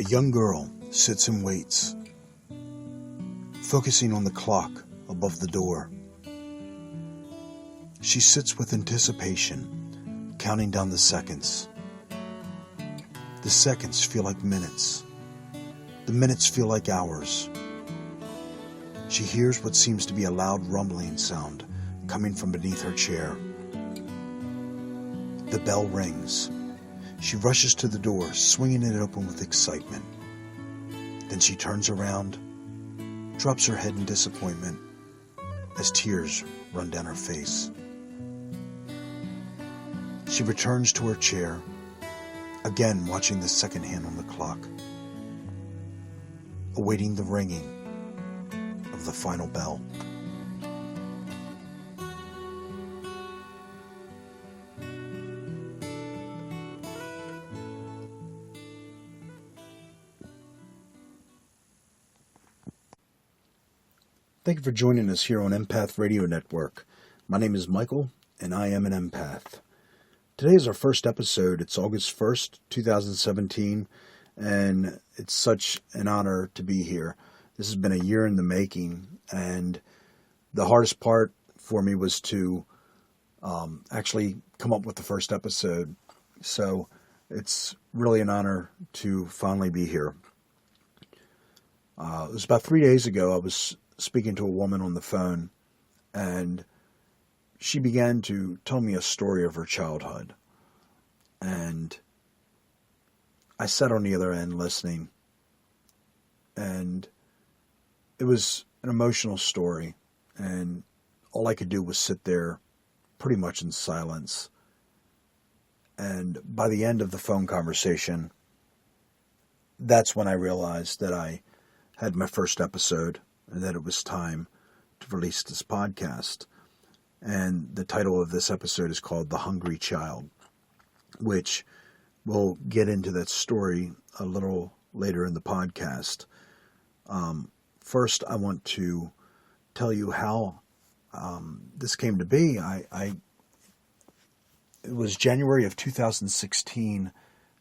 A young girl sits and waits, focusing on the clock above the door. She sits with anticipation, counting down the seconds. The seconds feel like minutes. The minutes feel like hours. She hears what seems to be a loud rumbling sound coming from beneath her chair. The bell rings. She rushes to the door, swinging it open with excitement. Then she turns around, drops her head in disappointment as tears run down her face. She returns to her chair, again watching the second hand on the clock, awaiting the ringing of the final bell. Thank you for joining us here on Empath Radio Network. My name is Michael, and I am an empath. Today is our first episode. It's August 1st, 2017, and it's such an honor to be here. This has been a year in the making, and the hardest part for me was to actually come up with the first episode. So it's really an honor to finally be here. It was about 3 days ago. I was speaking to a woman on the phone, and she began to tell me a story of her childhood. And I sat on the other end listening, and it was an emotional story, and all I could do was sit there pretty much in silence. And by the end of the phone conversation, that's when I realized that I had my first episode and that it was time to release this podcast. And the title of this episode is called The Hungry Child, which we'll get into that story a little later in the podcast. First, I want to tell you how this came to be. It was January of 2016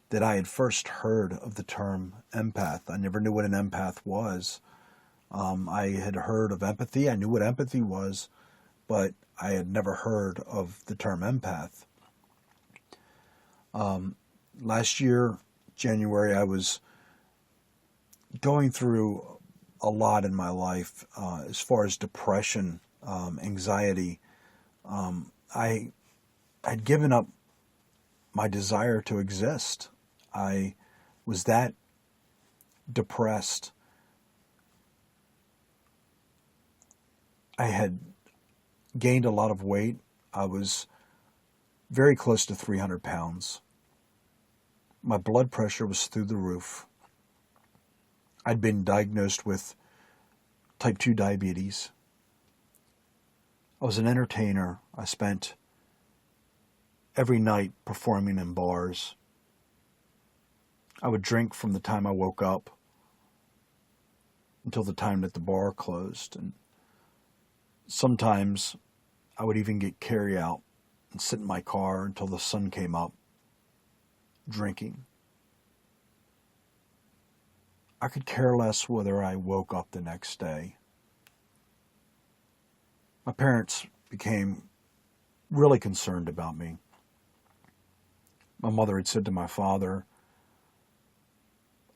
that I had first heard of the term empath. I never knew what an empath was. I had heard of empathy. I knew what empathy was, but I had never heard of the term empath. Last year, January, I was going through a lot in my life as far as depression, anxiety. I had given up my desire to exist. I was that depressed. I had gained a lot of weight. I was very close to 300 pounds. My blood pressure was through the roof. I'd been diagnosed with type 2 diabetes. I was an entertainer. I spent every night performing in bars. I would drink from the time I woke up until the time that the bar closed. And sometimes I would even get carry out and sit in my car until the sun came up, drinking. I could care less whether I woke up the next day. My parents became really concerned about me. My mother had said to my father,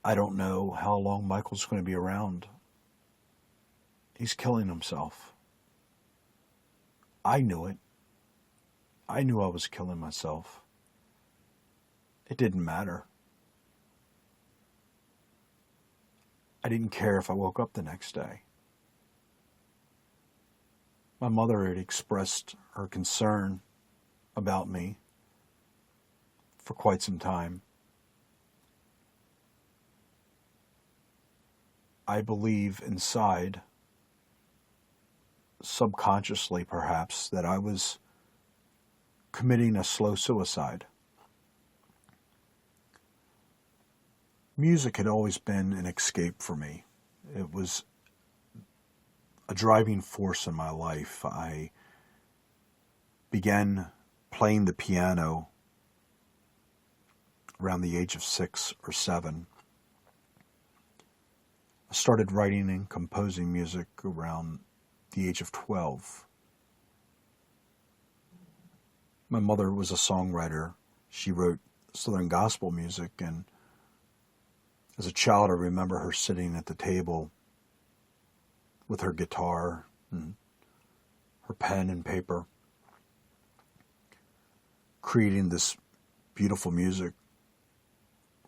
"I don't know how long Michael's going to be around. He's killing himself." I knew it. I knew I was killing myself. It didn't matter. I didn't care if I woke up the next day. My mother had expressed her concern about me for quite some time. I believe inside, subconsciously perhaps, that I was committing a slow suicide. Music had always been an escape for me. It was a driving force in my life. I began playing the piano around the age of 6 or 7. started writing and composing music around the age of 12. My mother was a songwriter. She wrote Southern gospel music, and as a child I remember her sitting at the table with her guitar and her pen and paper, creating this beautiful music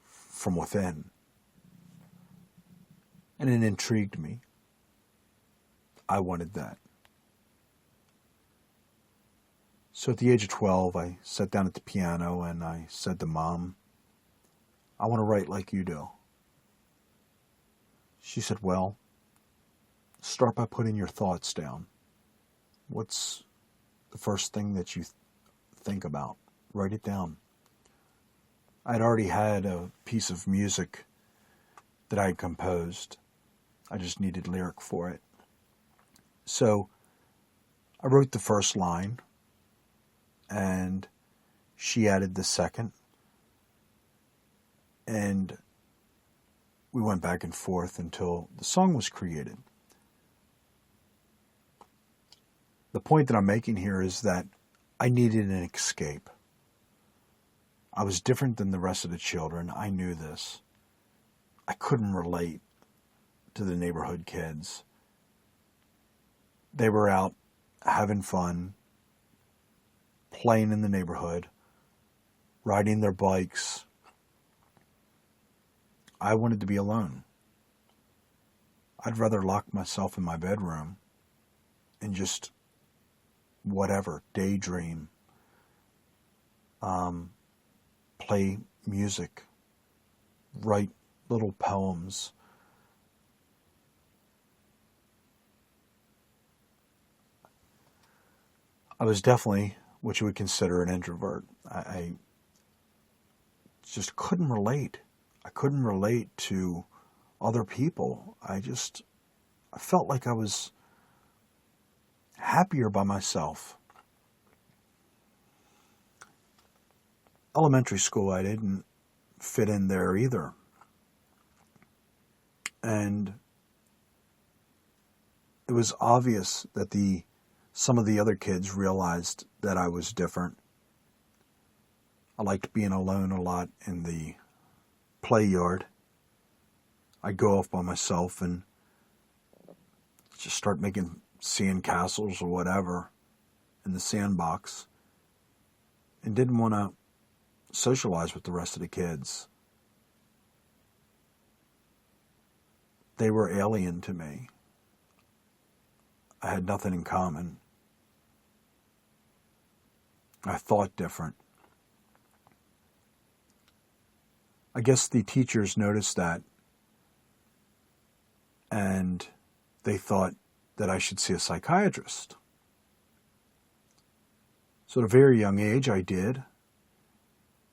from within. And it intrigued me. I wanted that. So at the age of 12, I sat down at the piano and I said to Mom, I want to write like you do. She said, well, start by putting your thoughts down. What's the first thing that you think about? Write it down. I'd already had a piece of music that I had composed. I just needed lyric for it. So I wrote the first line, and she added the second, and we went back and forth until the song was created. The point that I'm making here is that I needed an escape. I was different than the rest of the children. I knew this. I couldn't relate to the neighborhood kids. They were out having fun, playing in the neighborhood, riding their bikes. I wanted to be alone. I'd rather lock myself in my bedroom and just whatever, daydream, play music, write little poems. I was definitely what you would consider an introvert. I just couldn't relate. I couldn't relate to other people. I felt like I was happier by myself. Elementary school, I didn't fit in there either. And it was obvious that some of the other kids realized that I was different. I liked being alone a lot in the play yard. I'd go off by myself and just start making sand castles or whatever in the sandbox, and didn't want to socialize with the rest of the kids. They were alien to me. I had nothing in common. I thought different. I guess the teachers noticed that, and they thought that I should see a psychiatrist. So at a very young age, I did,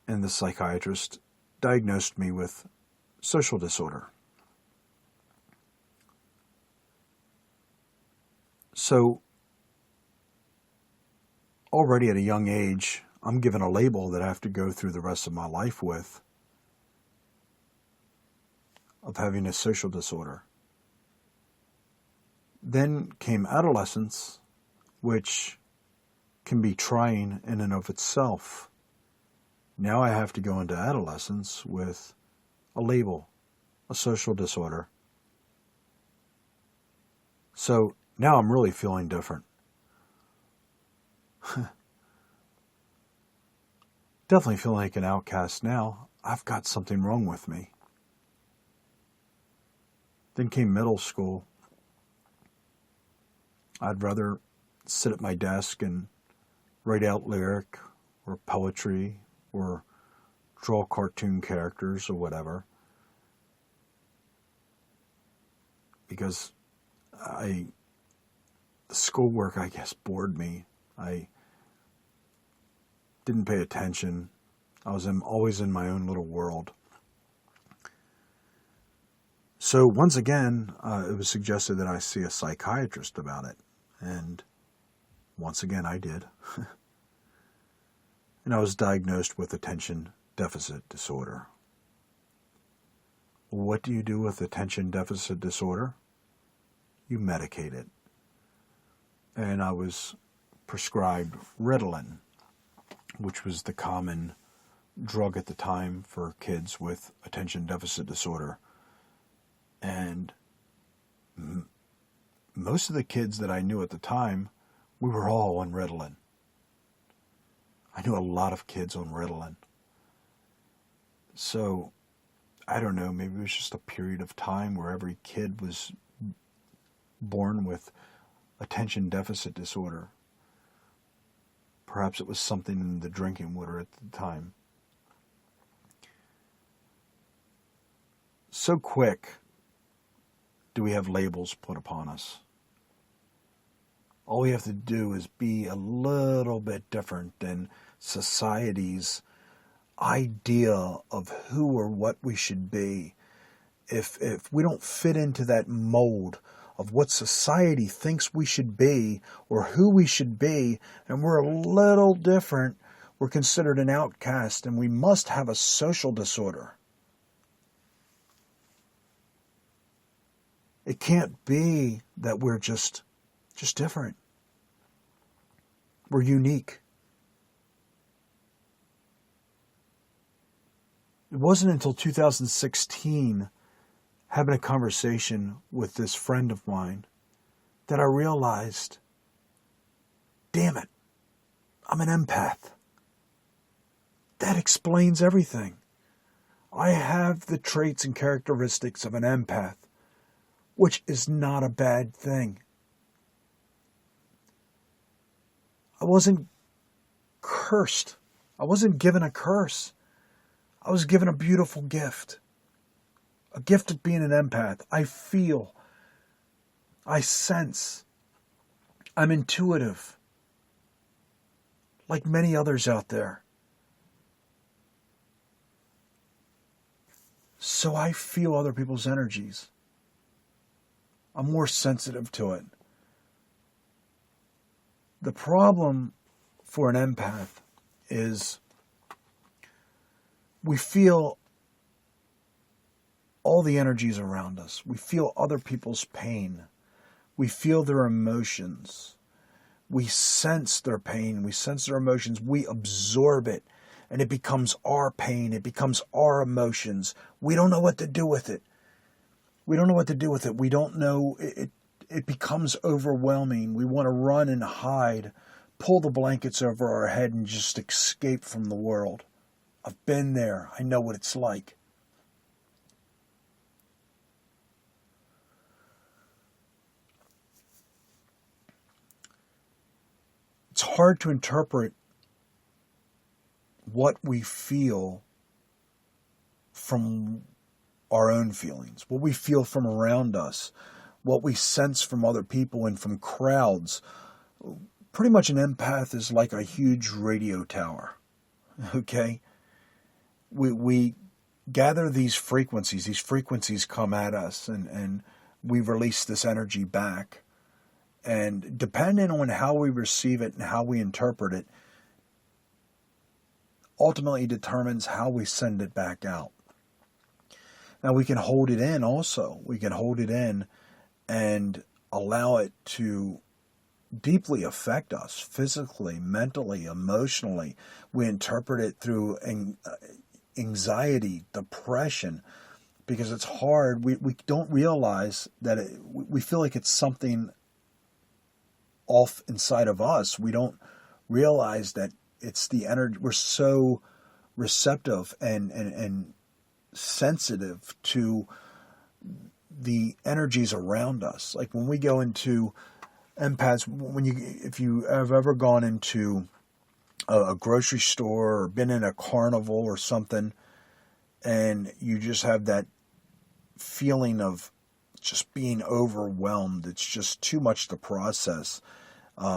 and the psychiatrist diagnosed me with social disorder. So already at a young age, I'm given a label that I have to go through the rest of my life with, of having a social disorder. Then came adolescence, which can be trying in and of itself. Now I have to go into adolescence with a label, a social disorder. So now I'm really feeling different. Definitely feeling like an outcast now. I've got something wrong with me. Then came middle school. I'd rather sit at my desk and write out lyric or poetry or draw cartoon characters or whatever, because the schoolwork, I guess, bored me. I didn't pay attention. I was always in my own little world. So once again, it was suggested that I see a psychiatrist about it. And once again, I did. And I was diagnosed with attention deficit disorder. What do you do with attention deficit disorder? You medicate it. And I was prescribed Ritalin, which was the common drug at the time for kids with attention deficit disorder. And most of the kids that I knew at the time, we were all on Ritalin. I knew a lot of kids on Ritalin. So, I don't know, maybe it was just a period of time where every kid was born with attention deficit disorder. Perhaps it was something in the drinking water at the time. So quick do we have labels put upon us. All we have to do is be a little bit different than society's idea of who or what we should be. If we don't fit into that mold of what society thinks we should be or who we should be, and we're a little different, we're considered an outcast, and we must have a social disorder. It can't be that we're just different. We're unique. It wasn't until 2016, having a conversation with this friend of mine, that I realized, damn it, I'm an empath. That explains everything. I have the traits and characteristics of an empath, which is not a bad thing. I wasn't cursed. I wasn't given a curse. I was given a beautiful gift. A gift of being an empath. I feel. I sense. I'm intuitive. Like many others out there. So I feel other people's energies. I'm more sensitive to it. The problem for an empath is we feel all the energies around us. We feel other people's pain. We feel their emotions. We sense their pain. We sense their emotions. We absorb it. And it becomes our pain. It becomes our emotions. We don't know what to do with it. We don't know what to do with it. We don't know. It becomes overwhelming. We want to run and hide, pull the blankets over our head and just escape from the world. I've been there. I know what it's like. It's hard to interpret what we feel from our own feelings, what we feel from around us, what we sense from other people and from crowds. Pretty much an empath is like a huge radio tower, okay? We gather these frequencies come at us, and we release this energy back. And depending on how we receive it and how we interpret it, ultimately determines how we send it back out. Now we can hold it in also. We can hold it in and allow it to deeply affect us physically, mentally, emotionally. We interpret it through anxiety, depression, because it's hard. We don't realize that we feel like it's something off inside of us. We don't realize that it's the energy. We're so receptive and sensitive to the energies around us. Like when we go into empaths, if you have ever gone into a grocery store or been in a carnival or something, and you just have that feeling of just being overwhelmed. It's just too much to process.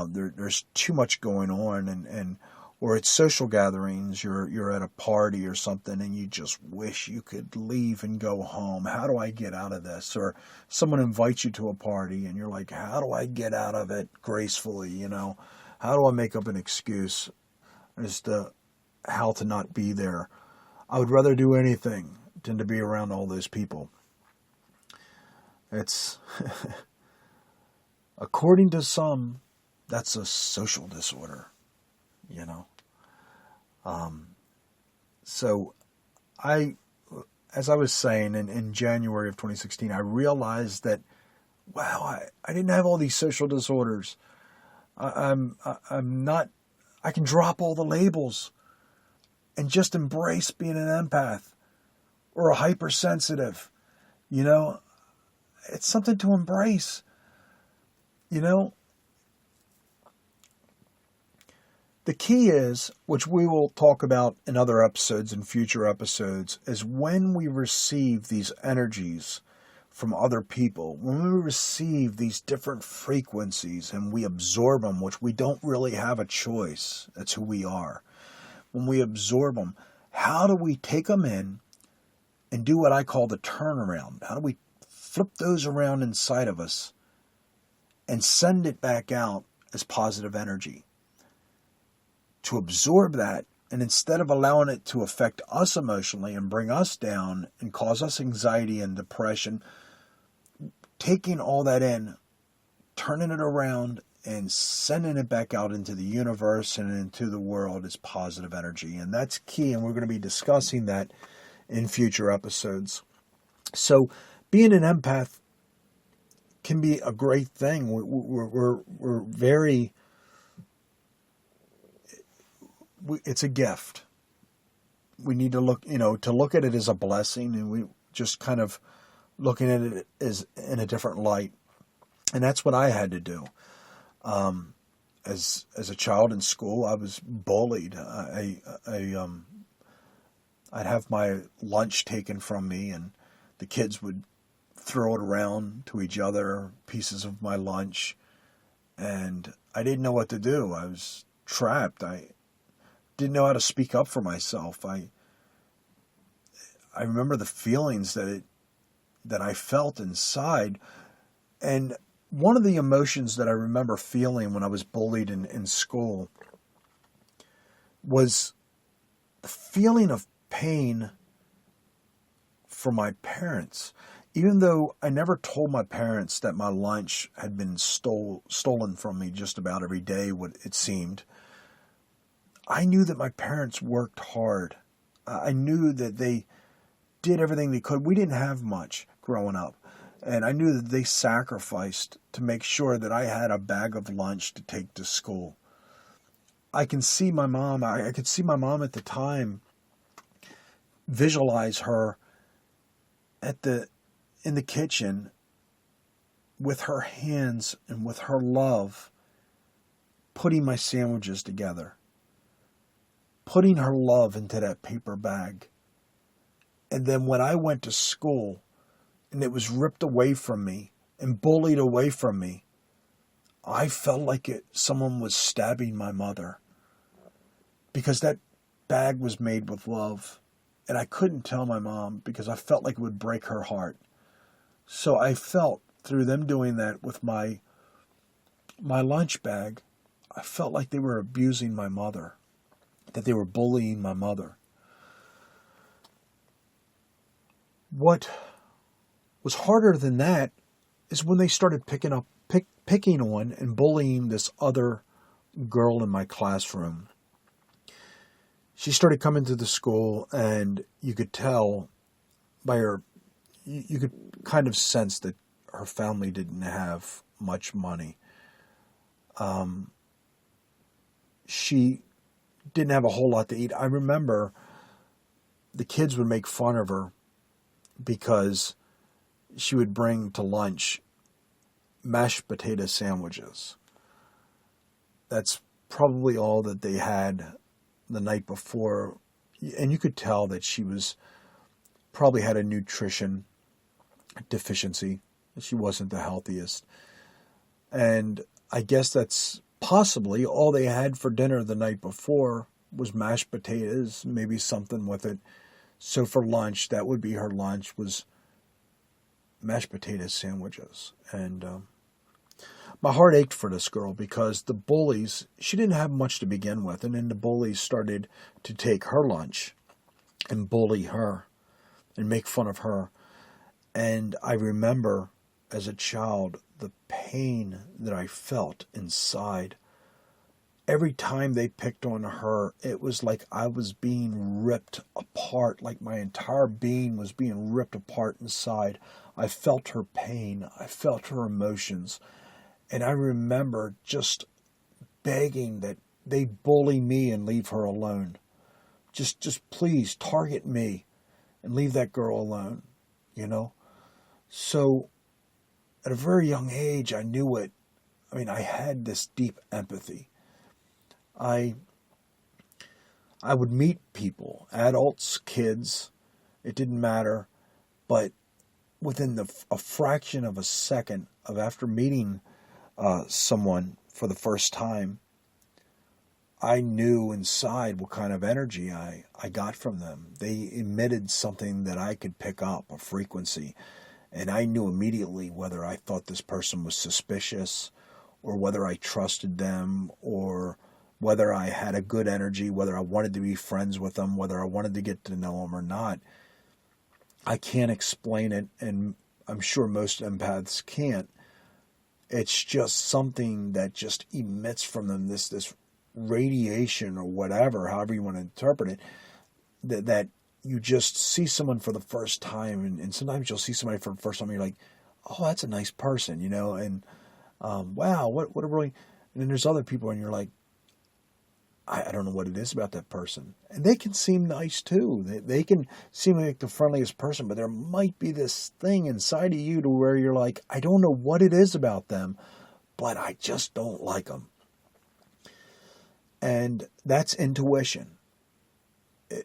There's too much going on, or at social gatherings, you're at a party or something, and you just wish you could leave and go home. How do I get out of this? Or someone invites you to a party, and you're like, how do I get out of it gracefully? How do I make up an excuse as to how to not be there? I would rather do anything tend to be around all those people. It's, according to some, that's a social disorder, you know. So as I was saying, in January of 2016, I realized that, wow, I didn't have all these social disorders. I'm not, I can drop all the labels and just embrace being an empath or a hypersensitive. You know, it's something to embrace. You know, the key is, which we will talk about in other episodes and future episodes, is when we receive these energies from other people, when we receive these different frequencies and we absorb them, which we don't really have a choice, that's who we are. When we absorb them, how do we take them in and do what I call the turnaround? How do we flip those around inside of us and send it back out as positive energy? To absorb that, and instead of allowing it to affect us emotionally and bring us down and cause us anxiety and depression, taking all that in, turning it around, and sending it back out into the universe and into the world as positive energy. And that's key, and we're going to be discussing that in future episodes. So being an empath can be a great thing. We're very... it's a gift. We need to look at it as a blessing, and we just kind of looking at it as in a different light. And that's what I had to do. As a child in school, I was bullied. I'd have my lunch taken from me, and the kids would throw it around to each other, pieces of my lunch, and I didn't know what to do. I was trapped. I didn't know how to speak up for myself. I remember the feelings that I felt inside. And one of the emotions that I remember feeling when I was bullied in school was the feeling of pain for my parents. Even though I never told my parents that my lunch had been stolen from me just about every day, what it seemed, I knew that my parents worked hard. I knew that they did everything they could. We didn't have much growing up. And I knew that they sacrificed to make sure that I had a bag of lunch to take to school. I can see my mom. I could see my mom at the time, visualize her in the kitchen with her hands and with her love, putting my sandwiches together. Putting her love into that paper bag. And then when I went to school and it was ripped away from me and bullied away from me, I felt like someone was stabbing my mother. Because that bag was made with love. And I couldn't tell my mom because I felt like it would break her heart. So I felt through them doing that with my lunch bag, I felt like they were abusing my mother. That they were bullying my mother. What was harder than that is when they started picking on and bullying this other girl in my classroom. She started coming to the school, and you could tell by her, you could kind of sense that her family didn't have much money. She didn't have a whole lot to eat. I remember the kids would make fun of her because she would bring to lunch mashed potato sandwiches. That's probably all that they had the night before. And you could tell that she probably had a nutrition deficiency. She wasn't the healthiest. And I guess that's possibly all they had for dinner the night before was mashed potatoes, maybe something with it. So for lunch, that would be her lunch, was mashed potato sandwiches. And my heart ached for this girl because the bullies, she didn't have much to begin with. And then the bullies started to take her lunch and bully her. and make fun of her. And I remember as a child the pain that I felt inside. Every time they picked on her, it was like I was being ripped apart, like my entire being was being ripped apart inside. I felt her pain. I felt her emotions. And I remember just begging that they bully me and leave her alone. Just please target me and leave that girl alone, you know? So at a very young age, I knew it. I mean, I had this deep empathy. I would meet people, adults, kids, it didn't matter, but within a fraction of a second of after meeting someone for the first time, I knew inside what kind of energy I got from them. They emitted something that I could pick up, a frequency, and I knew immediately whether I thought this person was suspicious or whether I trusted them or whether I had a good energy, whether I wanted to be friends with them, whether I wanted to get to know them or not. I can't explain it, and I'm sure most empaths can't. It's just something that just emits from them, this radiation or whatever, however you want to interpret it, that you just see someone for the first time, and sometimes you'll see somebody for the first time and you're like, oh, that's a nice person, you know, and wow, what a really, and then there's other people and you're like, I don't know what it is about that person. And they can seem nice too. They can seem like the friendliest person, but there might be this thing inside of you to where you're like, I don't know what it is about them, but I just don't like them. And that's intuition.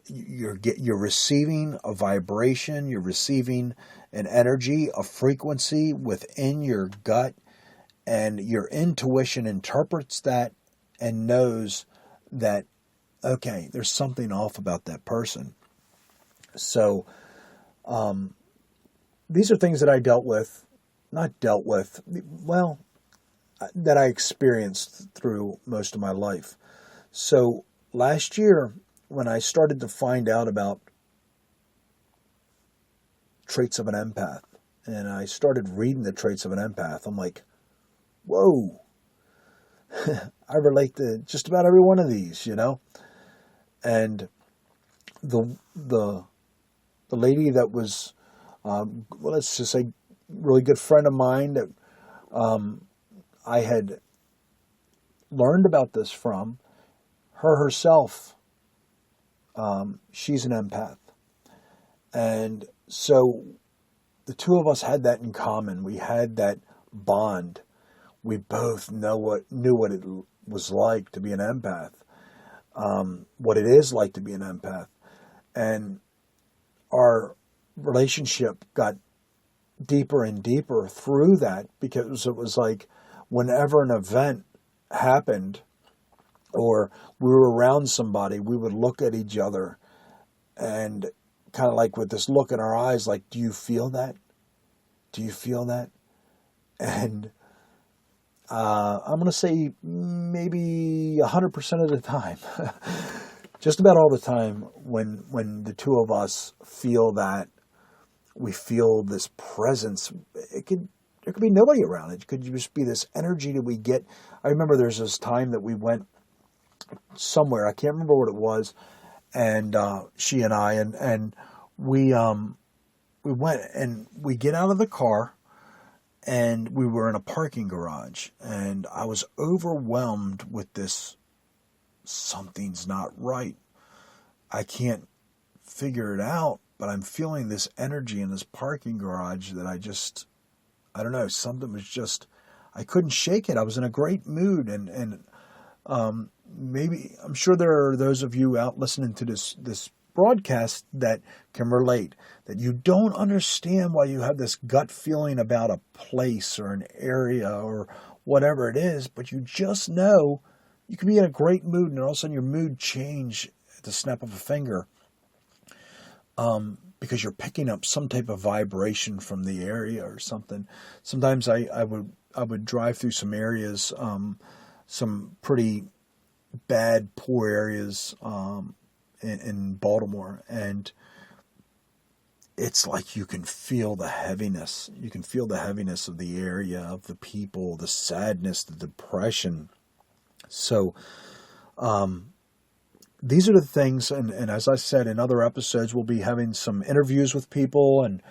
You're receiving a vibration, you're receiving an energy, a frequency within your gut, and your intuition interprets that and knows that, okay, there's something off about that person. So these are things that I that I experienced through most of my life. So last year, when I started to find out about traits of an empath, and I started reading the traits of an empath, I'm like, whoa, I relate to just about every one of these, you know? And the lady that was, let's just say, really good friend of mine that I had learned about this from, her herself, she's an empath. And so the two of us had that in common. We had that bond. We both knew what it was like to be an empath, what it is like to be an empath. And our relationship got deeper and deeper through that, because it was like whenever an event happened or we were around somebody, we would look at each other and kind of like with this look in our eyes, like, do you feel that? Do you feel that? And I'm going to say maybe 100% of the time, just about all the time, when the two of us feel that, we feel this presence. There could be nobody around. It could just be this energy that we get. I remember there's this time that we went somewhere. I can't remember what it was, and she and I, and we went and we get out of the car. And we were in a parking garage, and I was overwhelmed with this, something's not right. I can't figure it out, but I'm feeling this energy in this parking garage that I don't know, something was just, I couldn't shake it. I was in a great mood, and maybe, I'm sure there are those of you out listening to this broadcast that can relate, that you don't understand why you have this gut feeling about a place or an area or whatever it is, but you just know you can be in a great mood and all of a sudden your mood change at the snap of a finger, because you're picking up some type of vibration from the area or something. Sometimes I would drive through some areas, some pretty bad, poor areas, in Baltimore, and it's like you can feel the heaviness. You can feel the heaviness of the area, of the people, the sadness, the depression. So these are the things, and as I said in other episodes, we'll be having some interviews with people, and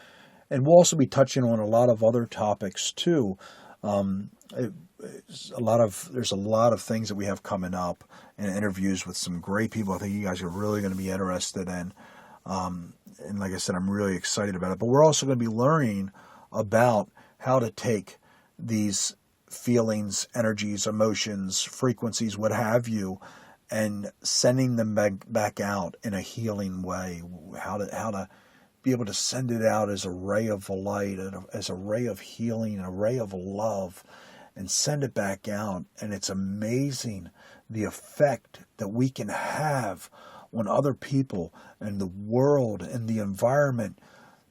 we'll also be touching on a lot of other topics too. There's a lot of things that we have coming up, and interviews with some great people I think you guys are really going to be interested in. And like I said, I'm really excited about it. But we're also going to be learning about how to take these feelings, energies, emotions, frequencies, what have you, and sending them back out in a healing way. How to be able to send it out as a ray of light, as a ray of healing, a ray of love, and send it back out. And it's amazing the effect that we can have on other people and the world and the environment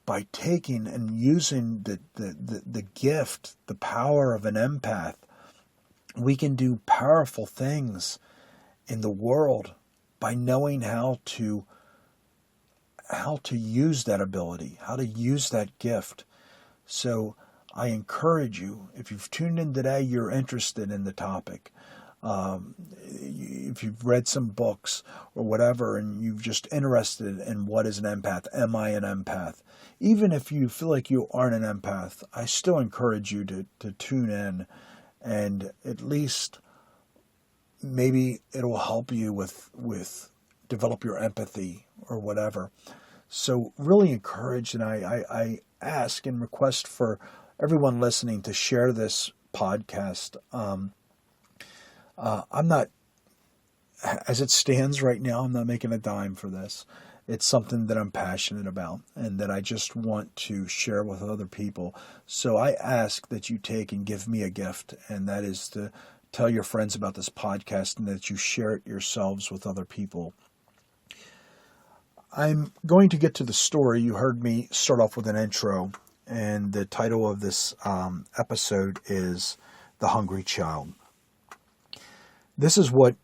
by taking and using the gift, the power of an empath. We can do powerful things in the world by knowing how to use that ability, how to use that gift. So I encourage you, if you've tuned in today, you're interested in the topic. If you've read some books or whatever, and you're just interested in what is an empath, am I an empath? Even if you feel like you aren't an empath, I still encourage you to tune in, and at least maybe it'll help you with develop your empathy or whatever. So really encourage, and I ask and request for everyone listening to share this podcast. I'm not, as it stands right now, I'm not making a dime for this. It's something that I'm passionate about and that I just want to share with other people. So I ask that you take and give me a gift, and that is to tell your friends about this podcast and that you share it yourselves with other people. I'm going to get to the story. You heard me start off with an intro, and the title of this episode is The Hungry Child. This is what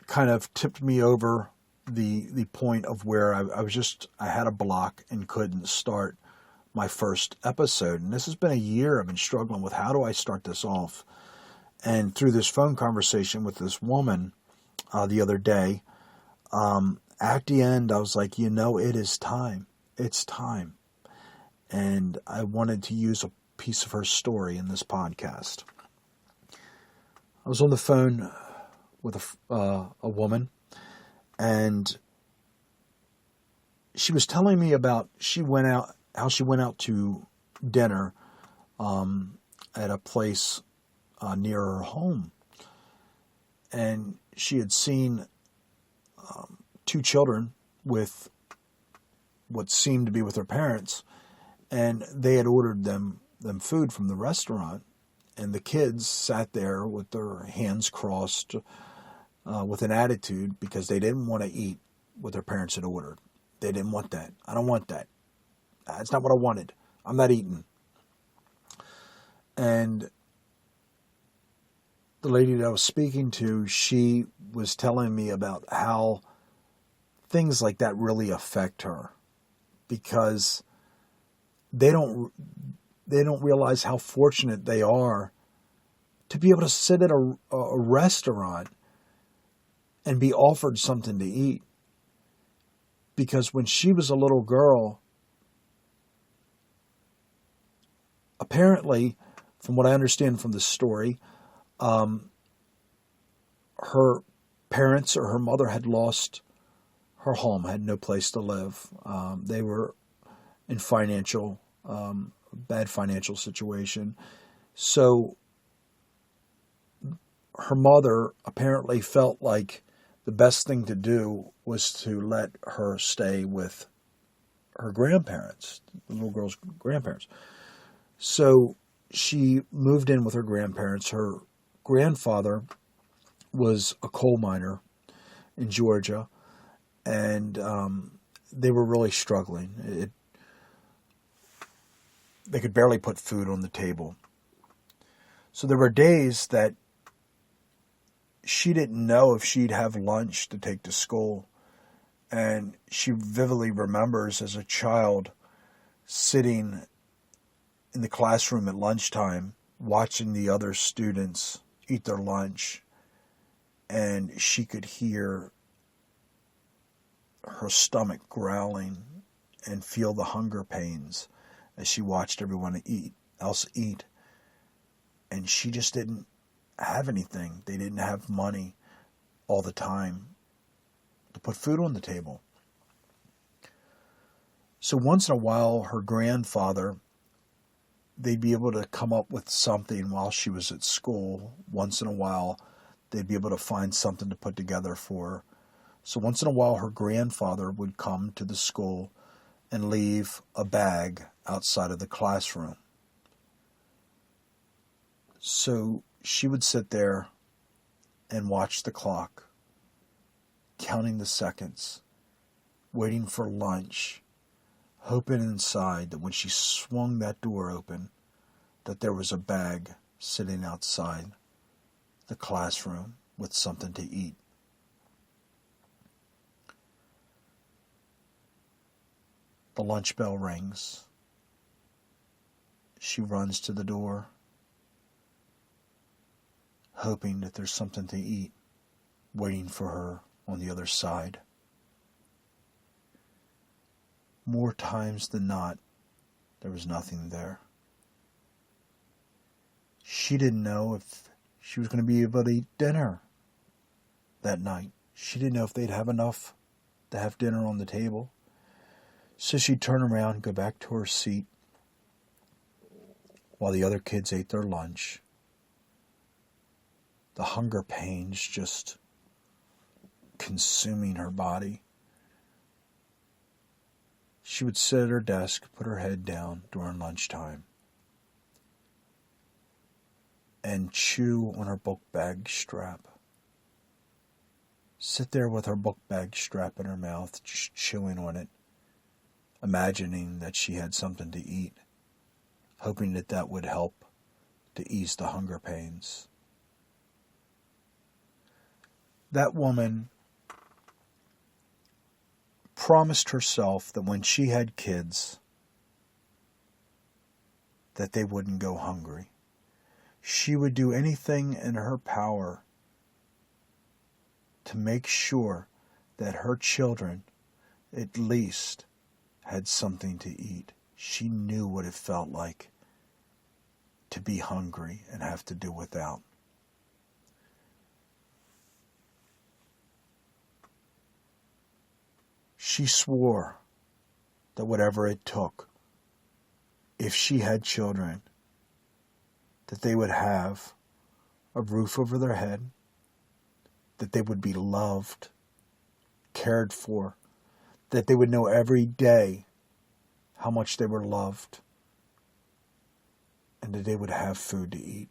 kind of tipped me over the point of where I had a block and couldn't start my first episode. And this has been a year I've been struggling with, how do I start this off? And through this phone conversation with this woman the other day, at the end, I was like, it is time. It's time. And I wanted to use a piece of her story in this podcast. I was on the phone with a woman, and she was telling me about how she went out to dinner at a place near her home, and she had seen two children with what seemed to be with their parents, and they had ordered them food from the restaurant. And the kids sat there with their hands crossed with an attitude because they didn't want to eat what their parents had ordered. They didn't want that. I don't want that. That's not what I wanted. I'm not eating. And the lady that I was speaking to, she was telling me about how things like that really affect her because they don't realize how fortunate they are to be able to sit at a restaurant and be offered something to eat. Because when she was a little girl, apparently, from what I understand from the story, her parents or her mother had lost her home, had no place to live. They were in bad financial situation. So her mother apparently felt like the best thing to do was to let her stay with her grandparents, the little girl's grandparents. So she moved in with her grandparents. Her grandfather was a coal miner in Georgia, and they were really struggling. They could barely put food on the table. So there were days that she didn't know if she'd have lunch to take to school. And she vividly remembers as a child sitting in the classroom at lunchtime, watching the other students eat their lunch, and she could hear her stomach growling and feel the hunger pains as she watched everyone else eat. And she just didn't have anything. They didn't have money all the time to put food on the table. So once in a while, her grandfather, they'd be able to come up with something while she was at school. Once in a while, they'd be able to find something to put together for her. So once in a while, her grandfather would come to the school and leave a bag outside of the classroom. So she would sit there and watch the clock, counting the seconds, waiting for lunch, hoping inside that when she swung that door open, that there was a bag sitting outside the classroom with something to eat. The lunch bell rings. She runs to the door, hoping that there's something to eat waiting for her on the other side. More times than not, there was nothing there. She didn't know if she was going to be able to eat dinner that night. She didn't know if they'd have enough to have dinner on the table. So she'd turn around and go back to her seat while the other kids ate their lunch. The hunger pains just consuming her body. She would sit at her desk, put her head down during lunchtime, and chew on her book bag strap. Sit there with her book bag strap in her mouth, just chewing on it, imagining that she had something to eat, hoping that that would help to ease the hunger pains. That woman promised herself that when she had kids, that they wouldn't go hungry. She would do anything in her power to make sure that her children at least had something to eat. She knew what it felt like to be hungry and have to do without. She swore that whatever it took, if she had children, that they would have a roof over their head, that they would be loved, cared for, that they would know every day how much they were loved, and that they would have food to eat.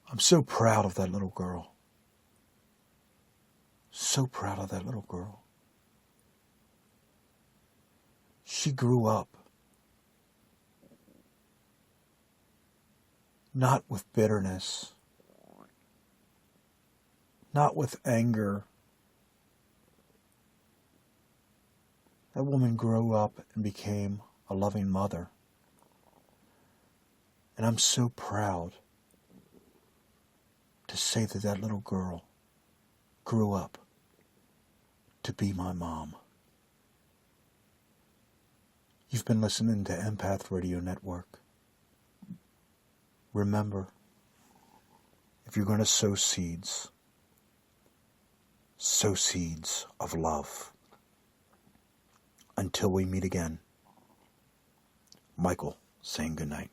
I'm so proud of that little girl. So proud of that little girl. She grew up not with bitterness, not with anger. That woman grew up and became a loving mother. And I'm so proud to say that that little girl grew up to be my mom. You've been listening to Empath Radio Network. Remember, if you're going to sow seeds of love. Until we meet again, Michael saying goodnight.